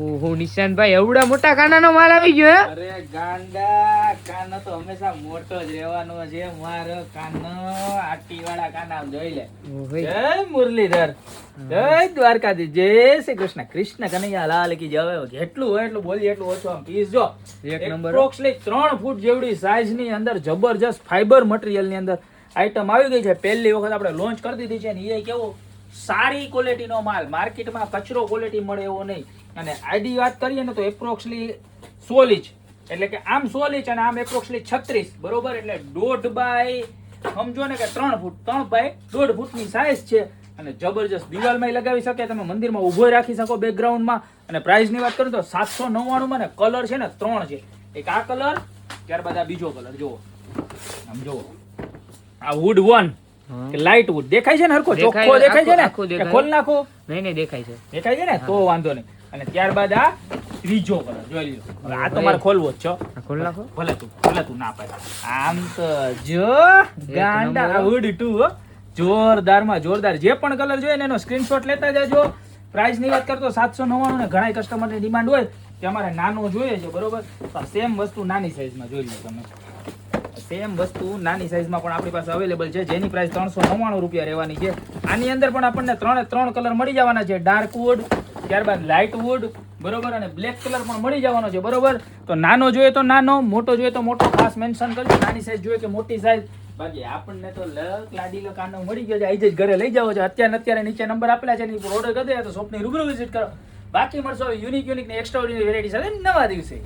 ઓહો નિશાંતભાઈ એવડા મોટા કાનાનો માલ આવી ગયો હે? અરે ગાંડા, કાનો તો હંમેશા મોટો જ રહેવાનો છે. મારો કાનો આટી વાળા કાના જોઈ લે. ઓહો. જય મુરલીધર, જય દ્વારકાધીશ, જય શ્રી કૃષ્ણ. કૃષ્ણ કનૈયા લાલ કી જય. જેટલું હોય એટલું બોલીએ એટલું ઓછું. આમ પીસ જો એક નંબર. એપ્રોક્સલી 3 ફૂટ જેવડી સાઈઝ ની અંદર જબરજસ્ત ફાઈબર મટીરિયલ ની અંદર આઈટમ આવી ગઈ છે. પહેલી વખત આપણે લોન્ચ કરી દીધી છે ને એ કેવો સારી ક્વોલિટીનો માલ. માર્કેટમાં કચરો ક્વોલિટી મળે એવો નહીં. અને આઈડી વાત કરીએ ને તો એપ્રોક્સલી 16 ઇંચ, એટલે કે આમ 16 ઇંચ અને આમ એપ્રોક્સલી 36, બરોબર. એટલે 1.5 બાય સમજો ને કે 3 ફૂટ, 3 બાય 1.5 ફૂટની સાઈઝ છે. અને જબરજસ્ત દિવાલમાં લગાવી શકે, તમે મંદિરમાં ઉભો રાખી શકો બેકગ્રાઉન્ડમાં. અને પ્રાઇસની વાત કરું તો 799 માં ને કલર છે ને 3 છે. એક આ કલર, ત્યારબાદ આ બીજો કલર જુઓ. આમ જુઓ, આ વુડ 1 કે લાઇટ વુડ દેખાય છે ને, હરખો ચોખ્ખો દેખાય છે ને? ખોલ નાખો. નહીં દેખાય છે. દેખાય છે ને? તો વાંધો નહીં. અને ત્યારબાદ આ ત્રીજો કલર જોઈ લો. હવે આ તો મારે ખોલવો જ છે. ખોલ નાખો. ભલે તું ના પાડે. આમ તો જો ગાંડા વુડ 2 જોરદારમાં જોરદાર. જે પણ કલર જોઈએ ને એનો સ્ક્રીનશોટ લેતા જજો. પ્રાઇસ ની વાત કરતો 799 ને ઘણા કસ્ટમરની ડિમાન્ડ હોય કે અમારે નાનો જોઈએ છે, બરોબર. સેમ વસ્તુ નાની સાઈઝમાં જોઈ લો તમે. સેમ વસ્તુ નાની સાઈઝમાં પણ આપણી પાસે અવેલેબલ છે, જેની પ્રાઇસ 399 રૂપિયા રહેવાની છે. આની અંદર પણ આપણને 3 કલર મળી જવાના છે. ડાર્ક વુડ, ત્યારબાદ લાઇટ વુડ, બરોબર, અને બ્લેક કલર પણ મળી જવાનો છે, બરોબર. તો નાનો જોઈએ તો નાનો, મોટો જોઈએ તો મોટો, ખાસ મેન્શન કરજો. નાની સાઈઝ જોઈએ કે મોટી સાઈઝ. બાકી આપણને તો લાડીલો કાનો મળી ગયો છે. આઈ જ ઘરે લઈ જાવ છે. અત્યારે નીચે નંબર આપેલા છે, એની ઉપર ઓર્ડર કરી દે તો શોપની રૂબરૂ વિઝિટ કરો. બાકી મળશો યુનિક ને એક્સ્ટ્રાઓર્ડિનરી વેરાયટી સાથે નવા દિવસે.